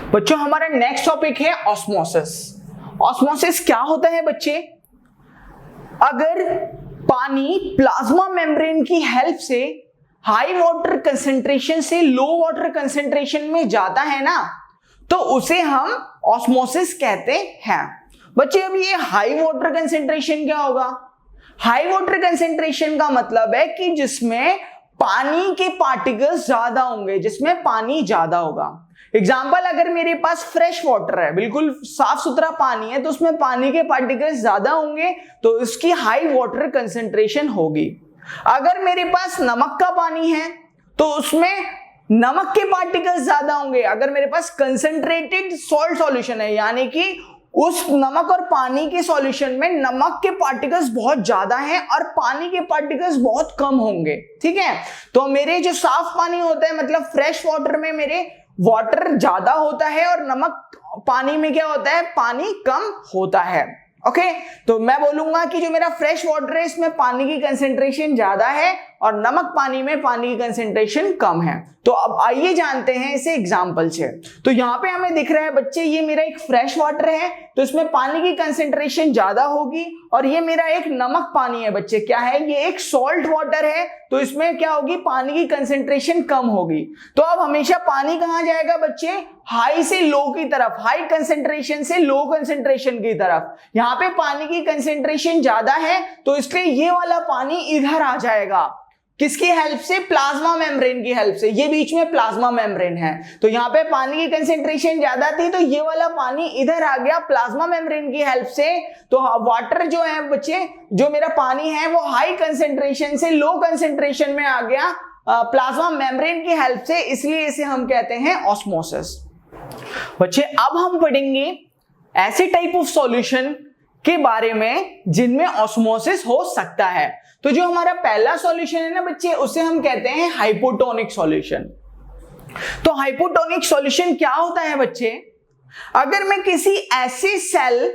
बच्चों हमारा next topic है ऑस्मोसिस। ऑस्मोसिस क्या होता है बच्चे? अगर पानी प्लाज्मा मेम्ब्रेन की हेल्प से हाई वाटर कंसेंट्रेशन से लो वाटर कंसेंट्रेशन में जाता है ना, तो उसे हम ऑस्मोसिस कहते हैं। बच्चे अब ये हाई वाटर कंसेंट्रेशन क्या होगा? हाई वाटर कंसेंट्रेशन का मतलब है कि जिसमें पानी के पार्टिकल्स ज्यादा होंगे, जिसमें पानी ज्यादा होगा। एग्जाम्पल, अगर मेरे पास फ्रेश वाटर है, बिल्कुल साफ सुथरा पानी है, तो उसमें पानी के पार्टिकल्स ज्यादा होंगे, तो इसकी हाई वाटर कंसेंट्रेशन होगी। अगर मेरे पास नमक का पानी है तो उसमें नमक के पार्टिकल्स ज्यादा होंगे। अगर मेरे पास कंसेंट्रेटेड सॉल्ट सॉल्यूशन है, यानी कि उस नमक और पानी के सॉल्यूशन में नमक के पार्टिकल्स बहुत ज्यादा हैं और पानी के पार्टिकल्स बहुत कम होंगे, ठीक है। तो मेरे जो साफ पानी होता है, मतलब फ्रेश वाटर में मेरे वाटर ज्यादा होता है और नमक पानी में क्या होता है, पानी कम होता है। ओके, तो मैं बोलूंगा कि जो मेरा फ्रेश वाटर है इसमें पानी की कंसेंट्रेशन ज्यादा है और नमक पानी में पानी की कंसेंट्रेशन कम है। तो अब आइए जानते हैं इसे एग्जांपल से। तो यहाँ पे हमें दिख रहा है बच्चे, ये मेरा एक फ्रेश वाटर है तो इसमें पानी की कंसेंट्रेशन ज्यादा होगी, और ये मेरा एक नमक पानी है बच्चे, क्या है, ये एक सॉल्ट वाटर है, तो इसमें क्या होगी, पानी की कंसेंट्रेशन कम होगी। तो अब हमेशा पानी कहाँ जाएगा बच्चे? हाई से लो की तरफ, हाई कंसेंट्रेशन से लो कंसेंट्रेशन की तरफ। यहाँ पे पानी की कंसेंट्रेशन ज्यादा है तो इसलिए ये वाला पानी इधर आ जाएगा। किसकी हेल्प से? प्लाज्मा मेम्ब्रेन की हेल्प से। ये बीच में प्लाज्मा मेम्ब्रेन है, तो यहाँ पे पानी की कंसेंट्रेशन ज्यादा थी तो ये वाला पानी इधर आ गया प्लाज्मा मेम्ब्रेन की हेल्प से। तो वाटर जो है बच्चे, जो मेरा पानी है वो हाई कंसेंट्रेशन से लो कंसेंट्रेशन में आ गया प्लाज्मा मेम्ब्रेन की हेल्प से, इसलिए इसे हम कहते हैं ऑस्मोसिस। बच्चे अब हम पढ़ेंगे ऐसे टाइप ऑफ सॉल्यूशन के बारे में जिनमें ऑस्मोसिस हो सकता है। तो जो हमारा पहला सॉल्यूशन है ना बच्चे, उसे हम कहते हैं हाइपोटोनिक सॉल्यूशन। तो हाइपोटोनिक सॉल्यूशन क्या होता है बच्चे? अगर मैं किसी ऐसे सेल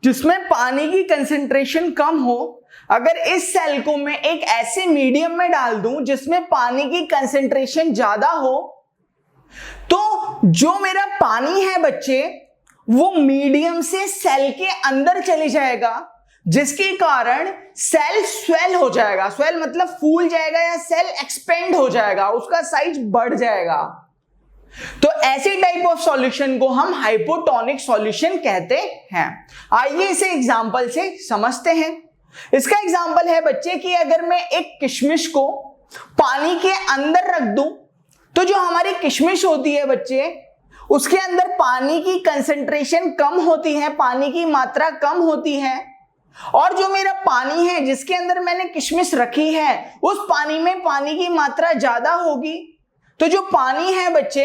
जिसमें पानी की कंसेंट्रेशन कम हो, अगर इस सेल को मैं एक ऐसे मीडियम में डाल दूं जिसमें पानी की कंसेंट्रेशन ज्यादा हो, तो जो मेरा पानी है बच्चे वो मीडियम से सेल के अंदर चले जाएगा, जिसके कारण सेल स्वेल हो जाएगा। स्वेल मतलब फूल जाएगा या सेल एक्सपेंड हो जाएगा, उसका साइज बढ़ जाएगा। तो ऐसे टाइप ऑफ सॉल्यूशन को हम हाइपोटोनिक सॉल्यूशन कहते हैं। आइए इसे एग्जांपल से समझते हैं। इसका एग्जांपल है बच्चे कि अगर मैं एक किशमिश को पानी के अंदर रख दूं, तो जो हमारी किशमिश होती है बच्चे, उसके अंदर पानी की कंसेंट्रेशन कम होती है, पानी की मात्रा कम होती है, और जो मेरा पानी है जिसके अंदर मैंने किशमिश रखी है उस पानी में पानी की मात्रा ज्यादा होगी। तो जो पानी है बच्चे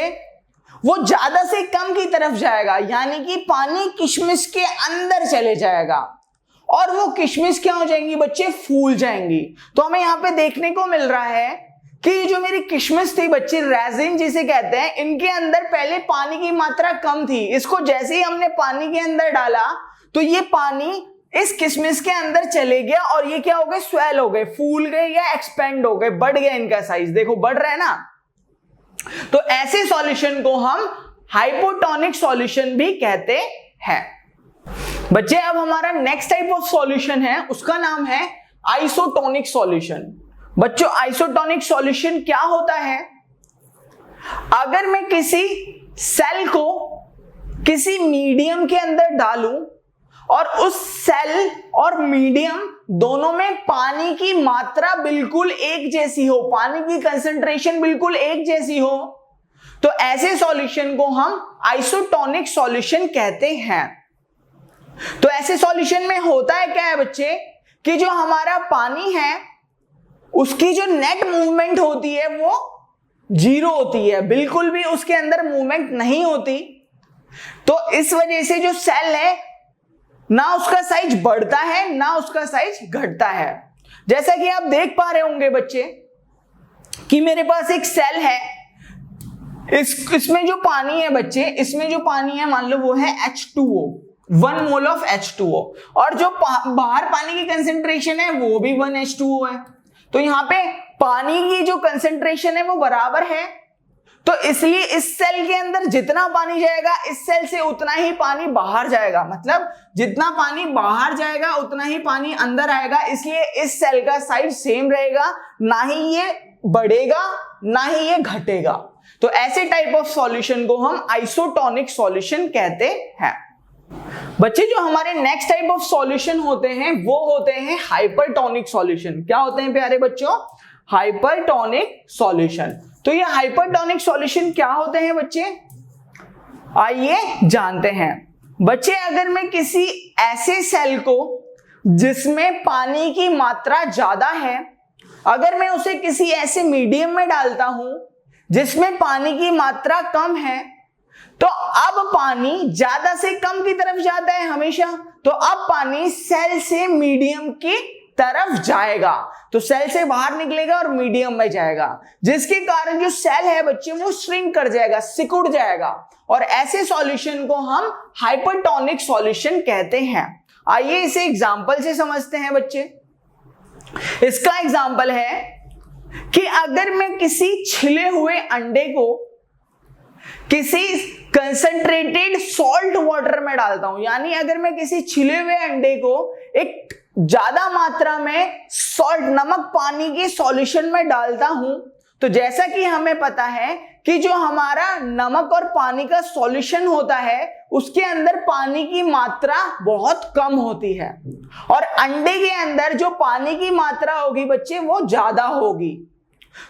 वो ज्यादा से कम की तरफ जाएगा, यानी कि पानी किशमिश के अंदर चले जाएगा और वो किशमिश क्या हो जाएंगी बच्चे? फूल जाएंगी। तो हमें यहाँ पे देखने को मिल रहा है कि जो मेरी किशमिश थी बच्चे, रेजिन जिसे कहते हैं, इनके अंदर पहले पानी की मात्रा कम थी। इसको जैसे ही हमने पानी के अंदर डाला तो ये पानी इस किशमिश के अंदर चले गया और ये क्या हो गए? स्वेल हो गए, फूल गए या एक्सपेंड हो गए, बढ़ गया इनका साइज। देखो बढ़ रहा है ना। तो ऐसे सॉल्यूशन को हम हाइपोटोनिक सॉल्यूशन भी कहते हैं। बच्चे अब हमारा नेक्स्ट टाइप ऑफ सॉल्यूशन है, उसका नाम है आइसोटोनिक सॉल्यूशन। बच्चों आइसोटोनिक सॉल्यूशन क्या होता है? अगर मैं किसी सेल को किसी मीडियम के अंदर डालूं और उस सेल और मीडियम दोनों में पानी की मात्रा बिल्कुल एक जैसी हो, पानी की कंसेंट्रेशन बिल्कुल एक जैसी हो, तो ऐसे सॉल्यूशन को हम आइसोटोनिक सॉल्यूशन कहते हैं। तो ऐसे सॉल्यूशन में होता है क्या है बच्चे कि जो हमारा पानी है उसकी जो नेट मूवमेंट होती है वो जीरो होती है, बिल्कुल भी उसके अंदर मूवमेंट नहीं होती। तो इस वजह से जो सेल है ना उसका साइज बढ़ता है ना उसका साइज घटता है। जैसा कि आप देख पा रहे होंगे बच्चे कि मेरे पास एक सेल है, इसमें जो पानी है बच्चे, इसमें जो पानी है मान लो वो है H2O, 1 मोल ऑफ H2O, और जो बाहर पानी की कंसेंट्रेशन है वो भी 1 H2O है। तो यहाँ पे पानी की जो कंसेंट्रेशन है वो बराबर है, तो इसलिए इस सेल के अंदर जितना पानी जाएगा इस सेल से उतना ही पानी बाहर जाएगा, मतलब जितना पानी बाहर जाएगा उतना ही पानी अंदर आएगा, इसलिए इस सेल का साइज सेम रहेगा, ना ही ये बढ़ेगा ना ही ये घटेगा। तो ऐसे टाइप ऑफ सॉल्यूशन को हम आइसोटोनिक सॉल्यूशन कहते हैं। बच्चे जो हमारे नेक्स्ट टाइप ऑफ सॉल्यूशन होते हैं वो होते हैं हाइपरटोनिक सॉल्यूशन। क्या होते हैं प्यारे बच्चों? Hypertonic solution. तो ये हाइपरटोनिक सॉल्यूशन क्या होते हैं बच्चे, आइए जानते हैं। बच्चे अगर मैं किसी ऐसे सेल को जिसमें पानी की मात्रा ज्यादा है, अगर मैं उसे किसी ऐसे मीडियम में डालता हूं जिसमें पानी की मात्रा कम है, तो अब पानी ज्यादा से कम की तरफ जाता है हमेशा, तो अब पानी सेल से मीडियम की तरफ जाएगा, तो सेल से बाहर निकलेगा और मीडियम में जाएगा, जिसके कारण जो सेल है बच्चे वो श्रिंक कर जाएगा, सिकुड़ जाएगा, और ऐसे सॉल्यूशन को हम हाइपरटोनिक सॉल्यूशन कहते हैं। आइए इसे एग्जांपल से समझते हैं बच्चे। इसका एग्जांपल है कि अगर मैं किसी छिले हुए अंडे को किसी कंसंट्रेटेड सॉल्ट वाटर में डालता हूं, यानी अगर मैं किसी छिले हुए अंडे को एक ज्यादा मात्रा में सॉल्ट नमक पानी के सॉल्यूशन में डालता हूं, तो जैसा कि हमें पता है कि जो हमारा नमक और पानी का सॉल्यूशन होता है उसके अंदर पानी की मात्रा बहुत कम होती है, और अंडे के अंदर जो पानी की मात्रा होगी बच्चे वो ज्यादा होगी।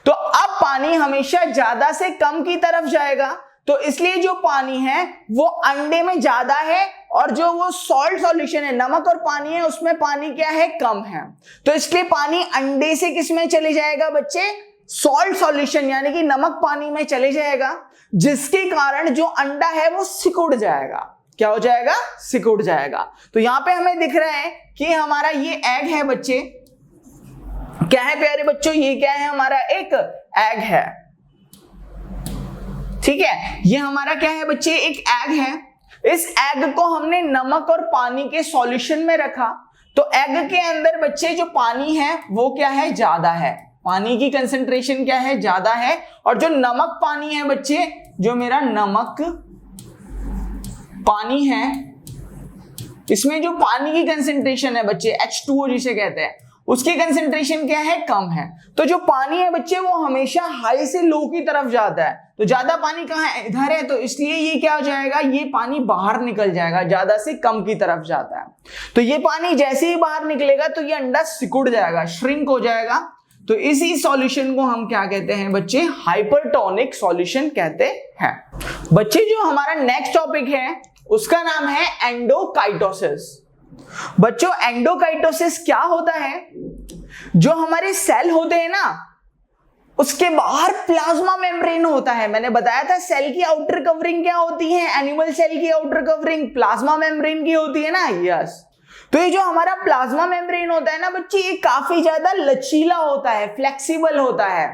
तो अब पानी हमेशा ज्यादा से कम की तरफ जाएगा, तो इसलिए जो पानी है वो अंडे में ज्यादा है, और जो वो सॉल्ट सॉल्यूशन है नमक और पानी है उसमें पानी क्या है, कम है। तो इसलिए पानी अंडे से किस में चले जाएगा बच्चे, सॉल्ट सॉल्यूशन यानी कि नमक पानी में चले जाएगा, जिसके कारण जो अंडा है वो सिकुड़ जाएगा। क्या हो जाएगा, सिकुड़ जाएगा। तो यहां पे हमें दिख रहा है कि हमारा ये एग है बच्चे, क्या है प्यारे बच्चों, ये क्या है, हमारा एक एग है, ठीक है, ये हमारा क्या है बच्चे, एक एग है। इस एग को हमने नमक और पानी के सॉल्यूशन में रखा, तो एग के अंदर बच्चे जो पानी है वो क्या है, ज्यादा है, पानी की कंसंट्रेशन क्या है, ज्यादा है, और जो नमक पानी है बच्चे, जो मेरा नमक पानी है इसमें जो पानी की कंसंट्रेशन है बच्चे H2O जिसे कहते हैं, उसकी कंसंट्रेशन क्या है, कम है। तो जो पानी है बच्चे वो हमेशा हाई से लो की तरफ जाता है, तो ज्यादा पानी कहाँ है, इधर है, तो इसलिए ये क्या हो जाएगा, ये पानी बाहर निकल जाएगा, ज्यादा से कम की तरफ जाता है। तो ये पानी जैसे ही बाहर निकलेगा तो ये अंडा सिकुड़ जाएगा, श्रिंक हो जाएगा। तो इसी सॉल्यूशन को हम क्या कहते हैं बच्चे, हाइपरटोनिक सॉल्यूशन कहते हैं। बच्चे जो हमारा नेक्स्ट टॉपिक है उसका नाम है एंडोकाइटोसिस। बच्चों एंडोकाइटोसिस क्या होता है, जो हमारे सेल होते हैं ना उसके बाहर प्लाज्मा मेम्ब्रेन होता है। मैंने बताया था सेल की आउटर कवरिंग क्या होती है, एनिमल सेल की आउटर कवरिंग प्लाज्मा मेम्ब्रेन की होती है ना, यस। तो ये जो हमारा प्लाज्मा मेम्ब्रेन होता है ना बच्चे, ये काफी ज्यादा लचीला होता है, फ्लेक्सिबल होता है।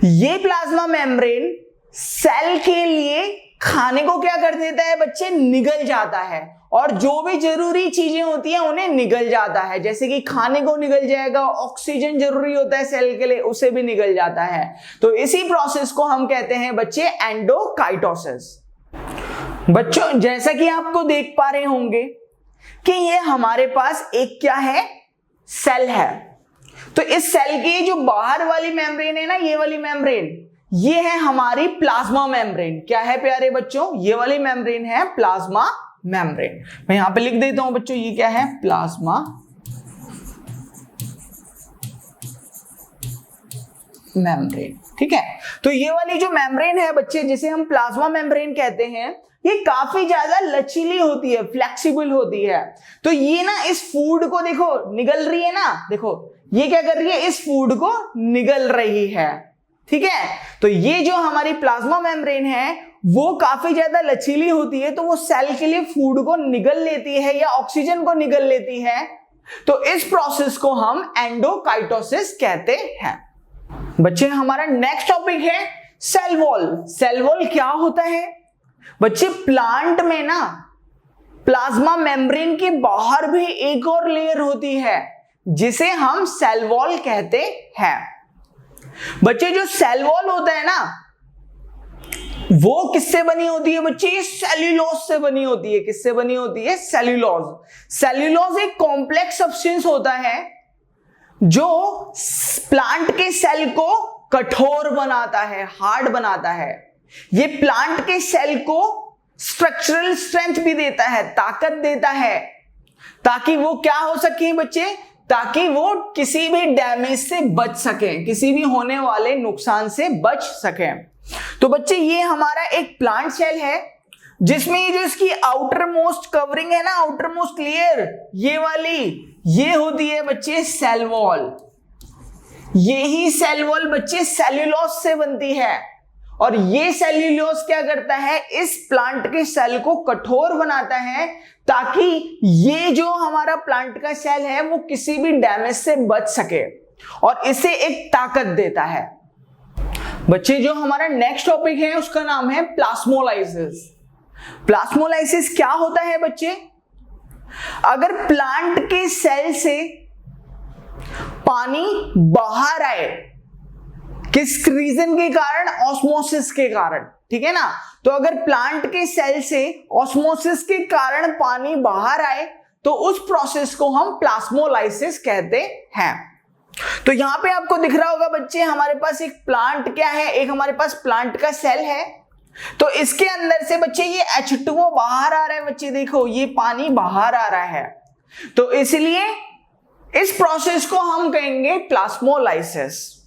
ये प्लाज्मा मेम्ब्रेन सेल के लिए खाने को क्या कर देता है बच्चे, निगल जाता है, और जो भी जरूरी चीजें होती हैं उन्हें निगल जाता है, जैसे कि खाने को निगल जाएगा, ऑक्सीजन जरूरी होता है सेल के लिए उसे भी निगल जाता है। तो इसी प्रोसेस को हम कहते हैं बच्चे एंडोकाइटोसिस। बच्चों जैसा कि आपको देख पा रहे होंगे कि ये हमारे पास एक क्या है, सेल है। तो इस सेल की जो बाहर वाली मेम्ब्रेन है ना, ये वाली मेम्ब्रेन, ये है हमारी प्लाज्मा मेम्ब्रेन। क्या है प्यारे बच्चों, ये वाली मेम्ब्रेन है प्लाज्मा मेम्ब्रेन। मैं यहां पे लिख देता हूं बच्चों, ये क्या है, प्लाज्मा मेम्ब्रेन, ठीक है। तो ये वाली जो मेम्ब्रेन है बच्चे, जिसे हम प्लाज्मा मेम्ब्रेन कहते हैं, ये काफी ज्यादा लचीली होती है, फ्लेक्सिबल होती है। तो ये ना इस फूड को देखो निगल रही है ना, देखो ये क्या कर रही है, इस फूड को निगल रही है, ठीक है। तो ये जो हमारी प्लाज्मा मेम्ब्रेन है वो काफी ज्यादा लचीली होती है, तो वो सेल के लिए फूड को निगल लेती है या ऑक्सीजन को निगल लेती है। तो इस प्रोसेस को हम एंडोकाइटोसिस कहते हैं। बच्चे हमारा नेक्स्ट टॉपिक है सेल वॉल। सेल वॉल क्या होता है बच्चे, प्लांट में ना प्लाज्मा मेम्ब्रेन के बाहर भी एक और लेयर होती है जिसे हम सेल वॉल कहते हैं। बच्चे जो सेल वॉल होता है ना, वो किससे बनी होती है बच्चे? ये सेल्यूलोज से बनी होती है। किससे बनी होती है? सेल्यूलोज। सेल्यूलोज एक कॉम्प्लेक्स सब्सटेंस होता है जो प्लांट के सेल को कठोर बनाता है, हार्ड बनाता है। ये प्लांट के सेल को स्ट्रक्चरल स्ट्रेंथ भी देता है, ताकत देता है, ताकि वो क्या हो सके बच्चे? ताकि वो किसी भी डैमेज से बच सके, किसी भी होने वाले नुकसान से बच सके। तो बच्चे ये हमारा एक प्लांट सेल है जिसमें ये जो इसकी आउटर मोस्ट कवरिंग है ना, आउटर मोस्ट लेयर, ये वाली, ये होती है बच्चे सेल वॉल। यही सेल वॉल बच्चे सेल्यूलोज से बनती है। और ये सेल्यूलोज क्या करता है? इस प्लांट के सेल को कठोर बनाता है ताकि ये जो हमारा प्लांट का सेल है वो किसी भी डैमेज से बच सके और इसे एक ताकत देता है। बच्चे जो हमारा नेक्स्ट टॉपिक है उसका नाम है प्लास्मोलाइसिस। प्लास्मोलाइसिस क्या होता है बच्चे? अगर प्लांट के सेल से पानी बाहर आए, किस रीजन के कारण? ऑस्मोसिस के कारण, ठीक है ना। तो अगर प्लांट के सेल से ऑस्मोसिस के कारण पानी बाहर आए तो उस प्रोसेस को हम प्लास्मोलाइसिस कहते हैं। तो यहां पे आपको दिख रहा होगा बच्चे, हमारे पास एक प्लांट क्या है? एक हमारे पास प्लांट का सेल है। तो इसके अंदर से बच्चे ये H2O बाहर आ रहा है। बच्चे देखो, ये पानी बाहर आ रहा है, तो इसलिए इस प्रोसेस को हम कहेंगे प्लास्मोलाइसिस।